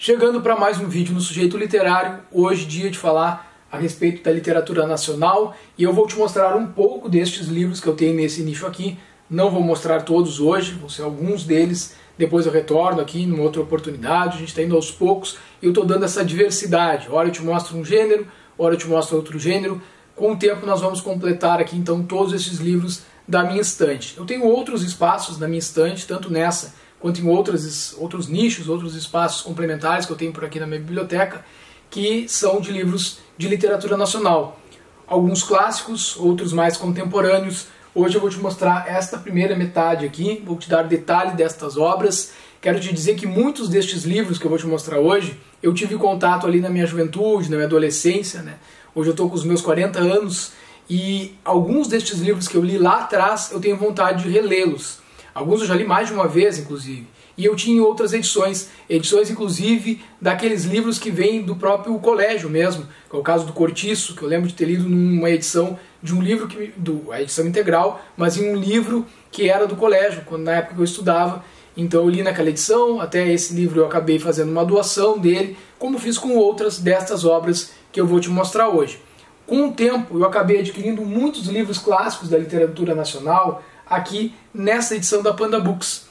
Chegando para mais um vídeo no Sujeito Literário, hoje dia de falar a respeito da literatura nacional, e eu vou te mostrar um pouco destes livros que eu tenho nesse nicho aqui. Não vou mostrar todos hoje, vão ser alguns deles, depois eu retorno aqui numa outra oportunidade. A gente está indo aos poucos e eu estou dando essa diversidade. Ora eu te mostro um gênero, ora eu te mostro outro gênero. Com o tempo nós vamos completar aqui então todos esses livros da minha estante. Eu tenho outros espaços na minha estante, tanto nessa quanto em outros nichos, outros espaços complementares que eu tenho por aqui na minha biblioteca, que são de livros de literatura nacional. Alguns clássicos, outros mais contemporâneos. Hoje eu vou te mostrar esta primeira metade aqui, vou te dar detalhe destas obras. Quero te dizer que muitos destes livros que eu vou te mostrar hoje, eu tive contato ali na minha juventude, na minha adolescência, né? Hoje eu estou com os meus 40 anos e alguns destes livros que eu li lá atrás eu tenho vontade de relê-los. Alguns eu já li mais de uma vez, inclusive. E eu tinha outras edições inclusive daqueles livros que vêm do próprio colégio mesmo, que é o caso do Cortiço, que eu lembro de ter lido numa edição de um livro, a edição integral, mas em um livro que era do colégio, na época que eu estudava. Então eu li naquela edição, até esse livro eu acabei fazendo uma doação dele, como fiz com outras destas obras que eu vou te mostrar hoje. Com o tempo eu acabei adquirindo muitos livros clássicos da literatura nacional aqui nessa edição da Panda Books.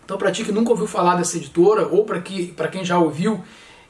Então, para ti que nunca ouviu falar dessa editora, ou para quem já ouviu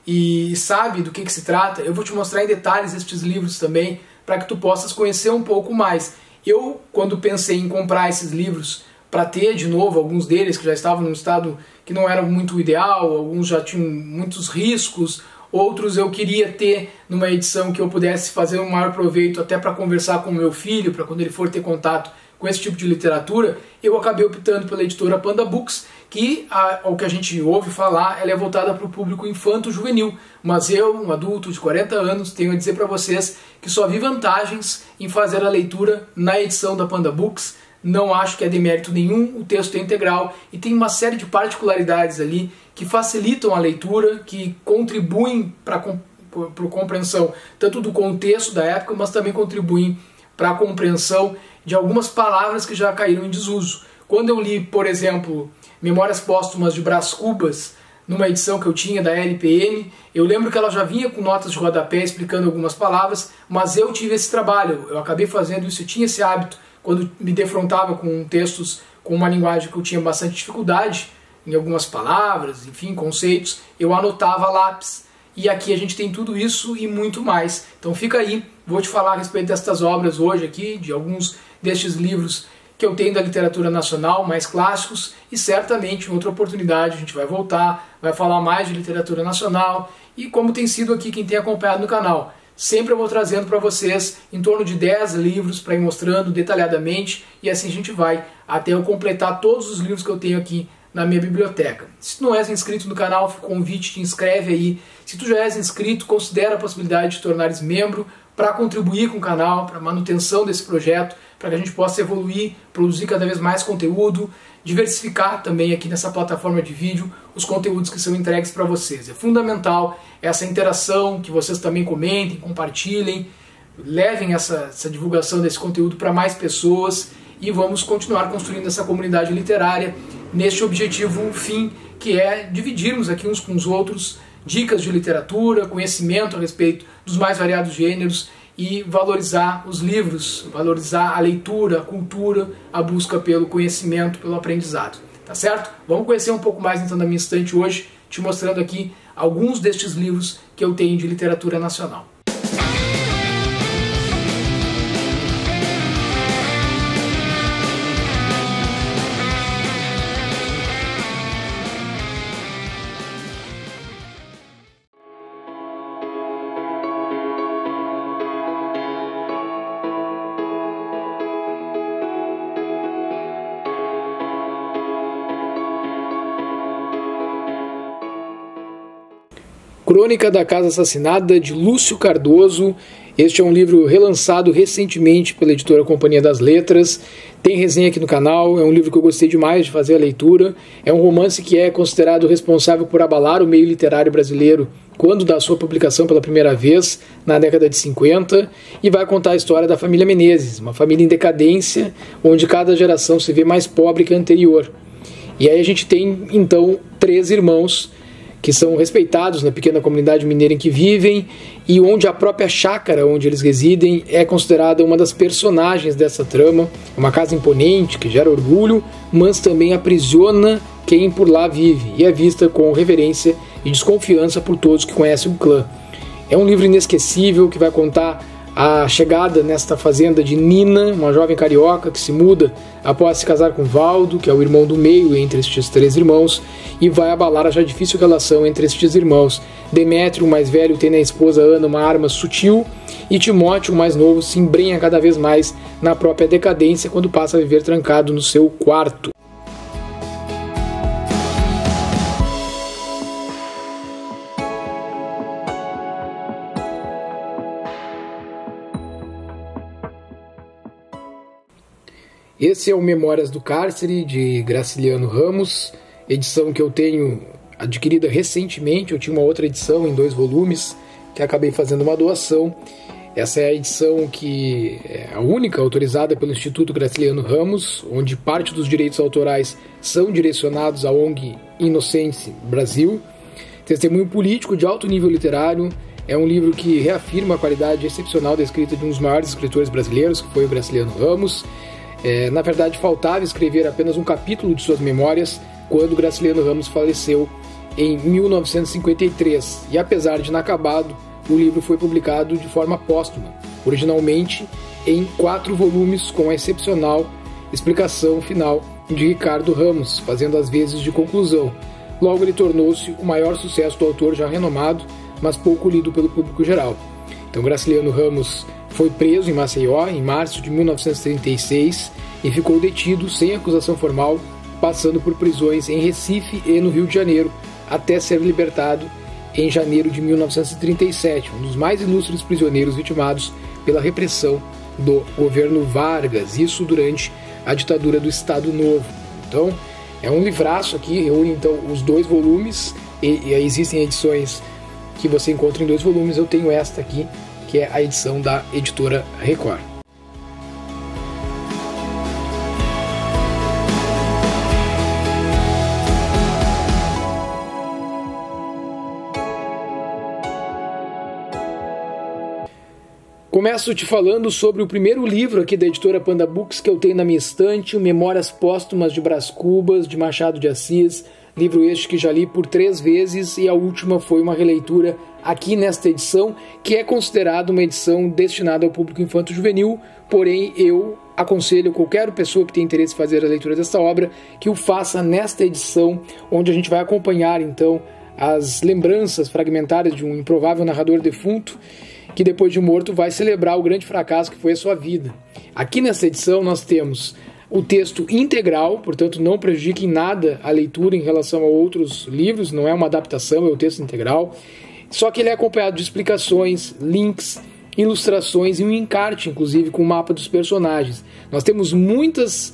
e sabe do que se trata, eu vou te mostrar em detalhes estes livros também, para que tu possas conhecer um pouco mais. Eu, quando pensei em comprar esses livros, para ter de novo alguns deles que já estavam num estado que não era muito ideal, alguns já tinham muitos riscos, outros eu queria ter numa edição que eu pudesse fazer um maior proveito até para conversar com o meu filho, para quando ele for ter contato com esse tipo de literatura, eu acabei optando pela editora Panda Books, que, ao que a gente ouve falar, ela é voltada para o público infanto-juvenil. Mas eu, um adulto de 40 anos, tenho a dizer para vocês que só vi vantagens em fazer a leitura na edição da Panda Books. Não acho que é demérito nenhum, o texto é integral e tem uma série de particularidades ali que facilitam a leitura, que contribuem para a compreensão tanto do contexto da época, mas também contribuem para a compreensão de algumas palavras que já caíram em desuso. Quando eu li, por exemplo, Memórias Póstumas de Brás Cubas, numa edição que eu tinha da LPM, eu lembro que ela já vinha com notas de rodapé explicando algumas palavras, mas eu tive esse trabalho, eu acabei fazendo isso, eu tinha esse hábito, quando me defrontava com textos com uma linguagem que eu tinha bastante dificuldade, em algumas palavras, enfim, conceitos, eu anotava a lápis. E aqui a gente tem tudo isso e muito mais. Então fica aí, vou te falar a respeito destas obras hoje aqui, de alguns destes livros que eu tenho da literatura nacional, mais clássicos, e certamente em outra oportunidade a gente vai voltar, vai falar mais de literatura nacional, e como tem sido aqui quem tem acompanhado no canal. Sempre eu vou trazendo para vocês em torno de 10 livros para ir mostrando detalhadamente, e assim a gente vai até eu completar todos os livros que eu tenho aqui na minha biblioteca. Se tu não és inscrito no canal, fica o convite, te inscreve aí. Se tu já és inscrito, considera a possibilidade de te tornares membro para contribuir com o canal, para a manutenção desse projeto, para que a gente possa evoluir, produzir cada vez mais conteúdo, diversificar também aqui nessa plataforma de vídeo os conteúdos que são entregues para vocês. É fundamental essa interação, que vocês também comentem, compartilhem, levem essa divulgação desse conteúdo para mais pessoas e vamos continuar construindo essa comunidade literária neste objetivo fim, que é dividirmos aqui uns com os outros dicas de literatura, conhecimento a respeito dos mais variados gêneros e valorizar os livros, valorizar a leitura, a cultura, a busca pelo conhecimento, pelo aprendizado. Tá certo? Vamos conhecer um pouco mais então da minha estante hoje, te mostrando aqui alguns destes livros que eu tenho de literatura nacional. Crônica da Casa Assassinada, de Lúcio Cardoso. Este é um livro relançado recentemente pela editora Companhia das Letras. Tem resenha aqui no canal, é um livro que eu gostei demais de fazer a leitura. É um romance que é considerado responsável por abalar o meio literário brasileiro quando da sua publicação pela primeira vez, na década de 50, e vai contar a história da família Menezes, uma família em decadência, onde cada geração se vê mais pobre que a anterior. E aí a gente tem, então, 3 irmãos que são respeitados na pequena comunidade mineira em que vivem e onde a própria chácara onde eles residem é considerada uma das personagens dessa trama. Uma casa imponente que gera orgulho, mas também aprisiona quem por lá vive e é vista com reverência e desconfiança por todos que conhecem o clã. É um livro inesquecível que vai contar a chegada nesta fazenda de Nina, uma jovem carioca que se muda após se casar com Valdo, que é o irmão do meio entre estes 3 irmãos, e vai abalar a já difícil relação entre estes irmãos. Demétrio, o mais velho, tem na esposa Ana uma arma sutil, e Timóteo, o mais novo, se embrenha cada vez mais na própria decadência quando passa a viver trancado no seu quarto. Esse é o Memórias do Cárcere, de Graciliano Ramos, edição que eu tenho adquirida recentemente. Eu tinha uma outra edição em 2 volumes, que acabei fazendo uma doação. Essa é a edição que é a única autorizada pelo Instituto Graciliano Ramos, onde parte dos direitos autorais são direcionados à ONG Inocência Brasil. Testemunho político de alto nível literário. É um livro que reafirma a qualidade excepcional da escrita de um dos maiores escritores brasileiros, que foi o Graciliano Ramos. Na verdade, faltava escrever apenas um capítulo de suas memórias quando Graciliano Ramos faleceu em 1953. E apesar de inacabado, o livro foi publicado de forma póstuma, originalmente em 4 volumes, com a excepcional explicação final de Ricardo Ramos, fazendo as vezes de conclusão. Logo, ele tornou-se o maior sucesso do autor já renomado, mas pouco lido pelo público geral. Então, Graciliano Ramos foi preso em Maceió em março de 1936 e ficou detido sem acusação formal, passando por prisões em Recife e no Rio de Janeiro, até ser libertado em janeiro de 1937, um dos mais ilustres prisioneiros vitimados pela repressão do governo Vargas, isso durante a ditadura do Estado Novo. Então, é um livraço aqui, reúne então os 2 volumes, e existem edições que você encontra em 2 volumes, eu tenho esta aqui, que é a edição da editora Record. Começo te falando sobre o primeiro livro aqui da editora Panda Books que eu tenho na minha estante, o Memórias Póstumas de Brás Cubas, de Machado de Assis, livro este que já li por 3 vezes e a última foi uma releitura aqui nesta edição, que é considerada uma edição destinada ao público infanto-juvenil, porém eu aconselho qualquer pessoa que tenha interesse em fazer a leitura desta obra que o faça nesta edição, onde a gente vai acompanhar então as lembranças fragmentárias de um improvável narrador defunto que depois de morto vai celebrar o grande fracasso que foi a sua vida. Aqui nesta edição nós temos o texto integral, portanto não prejudica em nada a leitura em relação a outros livros, não é uma adaptação, é o texto integral, só que ele é acompanhado de explicações, links, ilustrações e um encarte, inclusive, com o mapa dos personagens. Nós temos muitas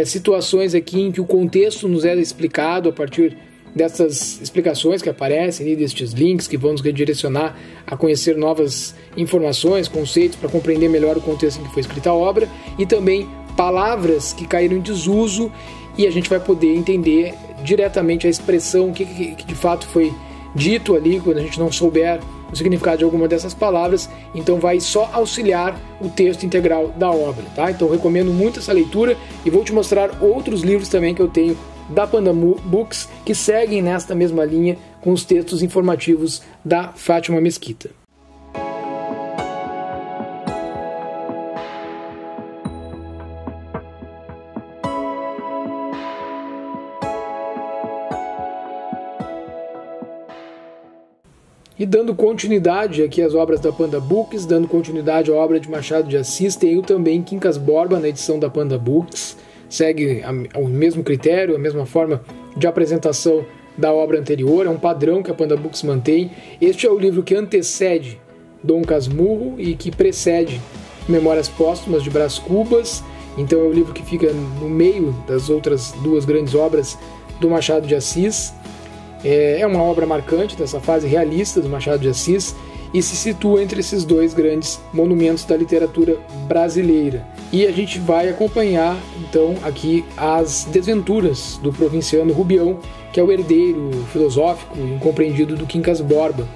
situações aqui em que o contexto nos é explicado a partir dessas explicações que aparecem, destes links que vão nos redirecionar a conhecer novas informações, conceitos, para compreender melhor o contexto em que foi escrita a obra, e também palavras que caíram em desuso, e a gente vai poder entender diretamente a expressão, o que de fato foi dito ali, quando a gente não souber o significado de alguma dessas palavras, então vai só auxiliar o texto integral da obra, tá? Então recomendo muito essa leitura e vou te mostrar outros livros também que eu tenho da Panda Books que seguem nesta mesma linha com os textos informativos da Fátima Mesquita. E dando continuidade aqui às obras da Panda Books, dando continuidade à obra de Machado de Assis, tenho também Quincas Borba na edição da Panda Books. Segue o mesmo critério, a mesma forma de apresentação da obra anterior, é um padrão que a Panda Books mantém. Este é o livro que antecede Dom Casmurro e que precede Memórias Póstumas de Brás Cubas, então é o livro que fica no meio das outras 2 grandes obras do Machado de Assis. É uma obra marcante dessa fase realista do Machado de Assis e se situa entre esses dois grandes monumentos da literatura brasileira. E a gente vai acompanhar, então, aqui as desventuras do provinciano Rubião, que é o herdeiro filosófico e incompreendido do Quincas Borba,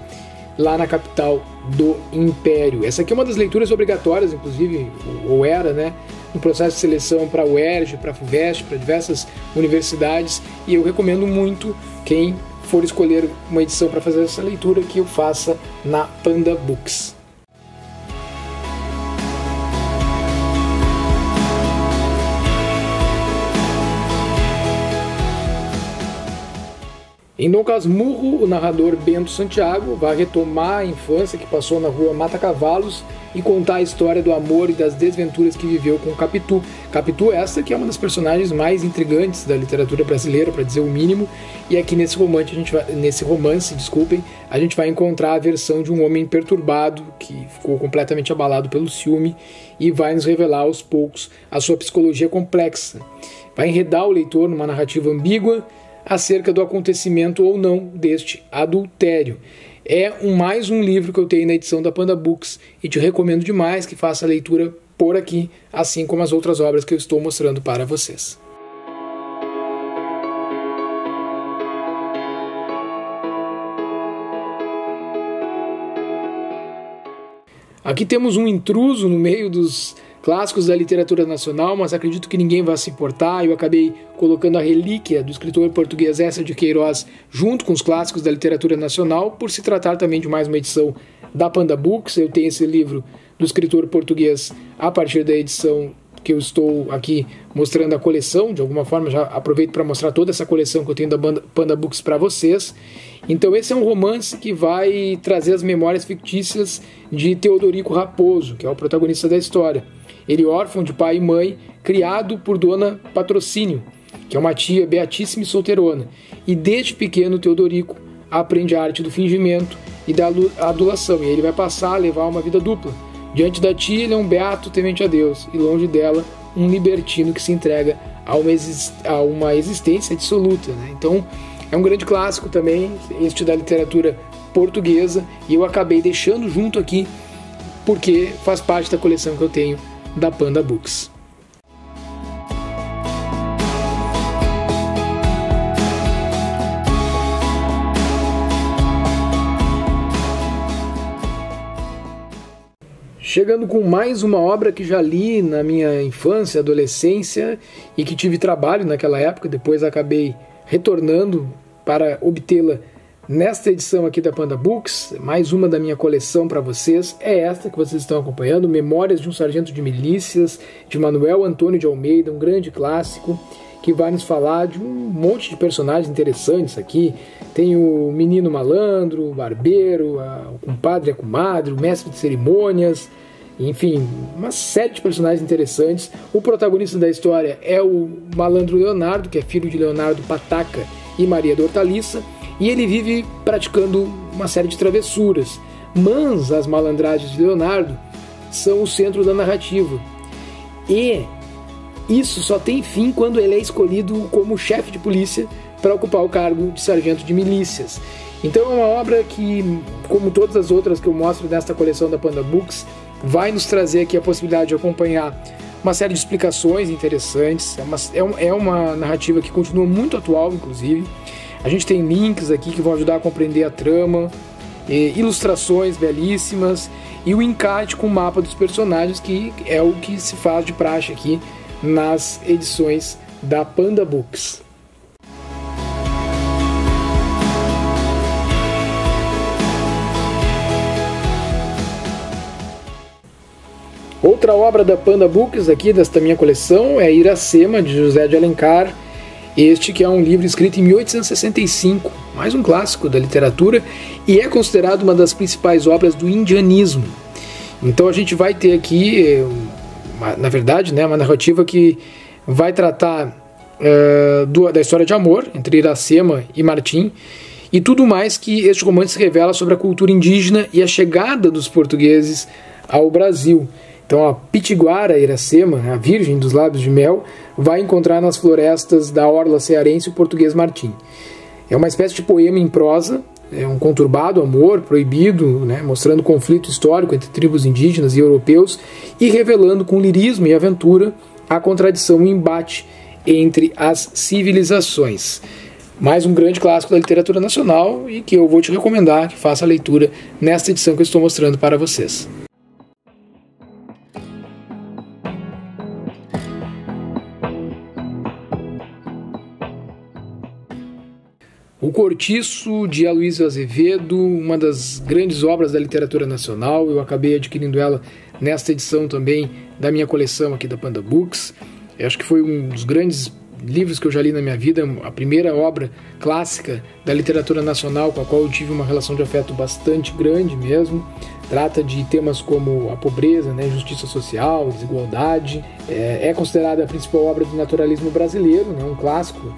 lá na capital do Império. Essa aqui é uma das leituras obrigatórias, inclusive, ou era, né, no processo de seleção para a UERJ, para a FUVEST, para diversas universidades, e eu recomendo muito quem for escolher uma edição para fazer essa leitura que eu faça na Panda Books. Em Dom Casmurro, o narrador Bento Santiago vai retomar a infância que passou na rua Mata Cavalos e contar a história do amor e das desventuras que viveu com Capitu. Capitu essa que é uma das personagens mais intrigantes da literatura brasileira, para dizer o mínimo, e aqui nesse romance, a gente vai encontrar a versão de um homem perturbado que ficou completamente abalado pelo ciúme e vai nos revelar aos poucos a sua psicologia complexa. Vai enredar o leitor numa narrativa ambígua acerca do acontecimento ou não deste adultério. É mais um livro que eu tenho na edição da Panda Books e te recomendo demais que faça a leitura por aqui, assim como as outras obras que eu estou mostrando para vocês. Aqui temos um intruso no meio dos clássicos da literatura nacional, mas acredito que ninguém vai se importar. Eu acabei colocando a relíquia do escritor português Eça de Queiroz junto com os clássicos da literatura nacional, por se tratar também de mais uma edição da Panda Books. Eu tenho esse livro do escritor português a partir da edição que eu estou aqui mostrando a coleção. De alguma forma já aproveito para mostrar toda essa coleção que eu tenho da Panda Books para vocês. Então esse é um romance que vai trazer as memórias fictícias de Teodorico Raposo, que é o protagonista da história. Ele órfão de pai e mãe, criado por Dona Patrocínio, que é uma tia beatíssima e solteirona. E desde pequeno Teodorico aprende a arte do fingimento e da adulação, e ele vai passar a levar uma vida dupla. Diante da tia ele é um beato temente a Deus, e longe dela um libertino que se entrega a uma existência dissoluta, né? Então é um grande clássico também, este da literatura portuguesa, e eu acabei deixando junto aqui porque faz parte da coleção que eu tenho da Panda Books. Chegando com mais uma obra que já li na minha infância, adolescência e que tive trabalho naquela época, depois acabei retornando para obtê-la nesta edição aqui da Panda Books. Mais uma da minha coleção para vocês é esta que vocês estão acompanhando, Memórias de um Sargento de Milícias, de Manuel Antônio de Almeida, um grande clássico que vai nos falar de um monte de personagens interessantes aqui. Tem o menino malandro, o barbeiro, o compadre e a comadre, o mestre de cerimônias, enfim, uma série de personagens interessantes. O protagonista da história é o malandro Leonardo, que é filho de Leonardo Pataca e Maria da Hortaliça, e ele vive praticando uma série de travessuras, mas as malandragens de Leonardo são o centro da narrativa. E isso só tem fim quando ele é escolhido como chefe de polícia para ocupar o cargo de sargento de milícias. Então é uma obra que, como todas as outras que eu mostro nesta coleção da Panda Books, vai nos trazer aqui a possibilidade de acompanhar uma série de explicações interessantes. É uma narrativa que continua muito atual, inclusive. A gente tem links aqui que vão ajudar a compreender a trama, ilustrações belíssimas e o encarte com o mapa dos personagens, que é o que se faz de praxe aqui nas edições da Panda Books. Outra obra da Panda Books aqui desta minha coleção é Iracema, de José de Alencar. Este que é um livro escrito em 1865, mais um clássico da literatura, e é considerado uma das principais obras do indianismo. Então a gente vai ter aqui, na verdade, né, uma narrativa que vai tratar da história de amor entre Iracema e Martim, e tudo mais que este romance revela sobre a cultura indígena e a chegada dos portugueses ao Brasil. Então a pitiguara Iracema, a virgem dos lábios de mel, vai encontrar nas florestas da orla cearense o português Martim. É uma espécie de poema em prosa, é um conturbado amor proibido, né, mostrando o conflito histórico entre tribos indígenas e europeus e revelando com lirismo e aventura a contradição e embate entre as civilizações. Mais um grande clássico da literatura nacional e que eu vou te recomendar que faça a leitura nesta edição que eu estou mostrando para vocês. O Cortiço, de Aloysio Azevedo, uma das grandes obras da literatura nacional. Eu acabei adquirindo ela nesta edição também da minha coleção aqui da Panda Books. Eu acho que foi um dos grandes livros que eu já li na minha vida, a primeira obra clássica da literatura nacional com a qual eu tive uma relação de afeto bastante grande mesmo. Trata de temas como a pobreza, né, justiça social, desigualdade. É considerada a principal obra do naturalismo brasileiro, né, um clássico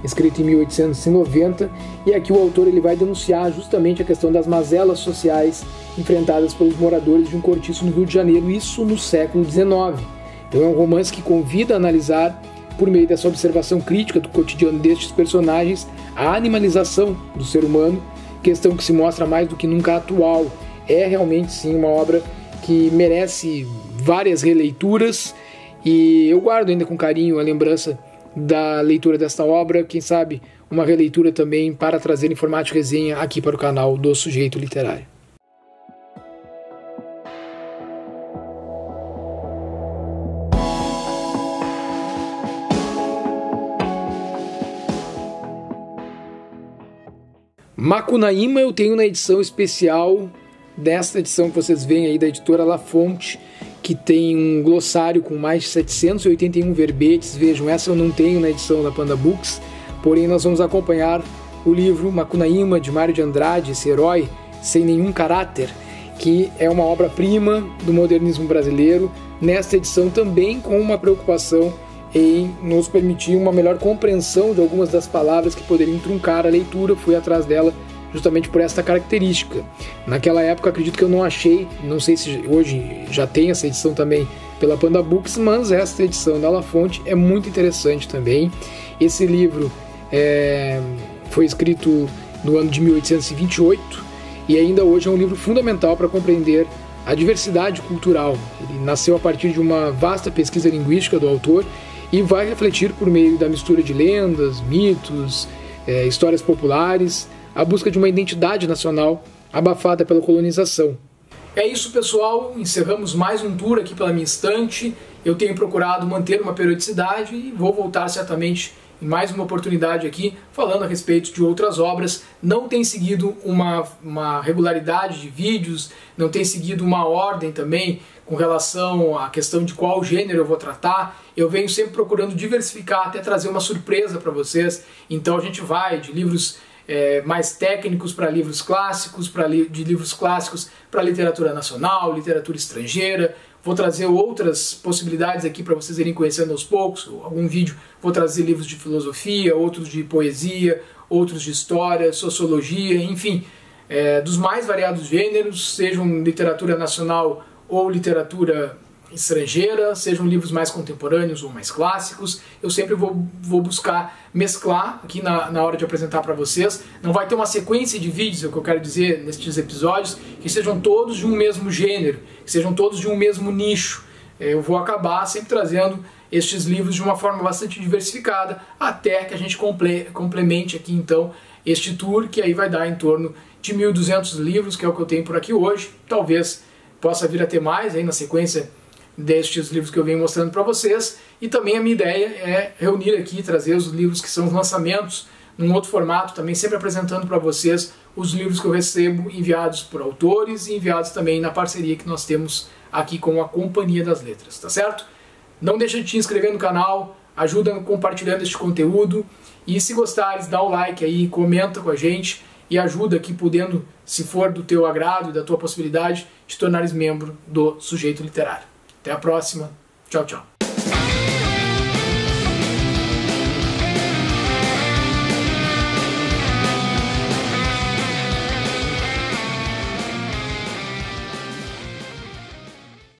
escrito em 1890, e aqui o autor ele vai denunciar justamente a questão das mazelas sociais enfrentadas pelos moradores de um cortiço no Rio de Janeiro, isso no século XIX. Então é um romance que convida a analisar, por meio dessa observação crítica do cotidiano destes personagens, a animalização do ser humano, questão que se mostra mais do que nunca atual. É realmente sim uma obra que merece várias releituras, e eu guardo ainda com carinho a lembrança da leitura desta obra, quem sabe uma releitura também para trazer em formato de resenha aqui para o canal do Sujeito Literário. Macunaíma eu tenho na edição especial desta edição que vocês veem aí da editora La Fonte, que tem um glossário com mais de 781 verbetes. Vejam, essa eu não tenho na edição da Panda Books, porém nós vamos acompanhar o livro Macunaíma, de Mário de Andrade, esse herói sem nenhum caráter, que é uma obra-prima do modernismo brasileiro, nesta edição também com uma preocupação em nos permitir uma melhor compreensão de algumas das palavras que poderiam truncar a leitura. Fui atrás dela justamente por esta característica. Naquela época acredito que eu não achei, não sei se hoje já tem essa edição também pela Panda Books, mas esta edição da La Fonte é muito interessante também. Esse livro foi escrito no ano de 1828 e ainda hoje é um livro fundamental para compreender a diversidade cultural. Ele nasceu a partir de uma vasta pesquisa linguística do autor e vai refletir por meio da mistura de lendas, mitos, histórias populares, a busca de uma identidade nacional abafada pela colonização. É isso, pessoal. Encerramos mais um tour aqui pela minha estante. Eu tenho procurado manter uma periodicidade e vou voltar certamente em mais uma oportunidade aqui falando a respeito de outras obras. Não tem seguido uma regularidade de vídeos, não tem seguido uma ordem também com relação à questão de qual gênero eu vou tratar. Eu venho sempre procurando diversificar, até trazer uma surpresa para vocês. Então a gente vai de livros mais técnicos para livros clássicos, de livros clássicos para literatura nacional, literatura estrangeira. Vou trazer outras possibilidades aqui para vocês irem conhecendo aos poucos. Algum vídeo vou trazer livros de filosofia, outros de poesia, outros de história, sociologia, enfim, dos mais variados gêneros, sejam literatura nacional ou literatura estrangeira, sejam livros mais contemporâneos ou mais clássicos. Eu sempre vou buscar mesclar aqui na hora de apresentar para vocês. Não vai ter uma sequência de vídeos, é o que eu quero dizer nestes episódios, que sejam todos de um mesmo gênero, que sejam todos de um mesmo nicho. Eu vou acabar sempre trazendo estes livros de uma forma bastante diversificada, até que a gente complemente aqui então este tour, que aí vai dar em torno de 1.200 livros, que é o que eu tenho por aqui hoje. Talvez possa vir a ter mais aí na sequência destes livros que eu venho mostrando para vocês, e também a minha ideia é reunir aqui, trazer os livros que são os lançamentos num outro formato, também sempre apresentando para vocês os livros que eu recebo enviados por autores e enviados também na parceria que nós temos aqui com a Companhia das Letras, tá certo? Não deixa de te inscrever no canal, ajuda compartilhando este conteúdo, e se gostares, dá o like aí, comenta com a gente e ajuda aqui podendo, se for do teu agrado e da tua possibilidade, te tornares membro do Sujeito Literário. Até a próxima. Tchau, tchau.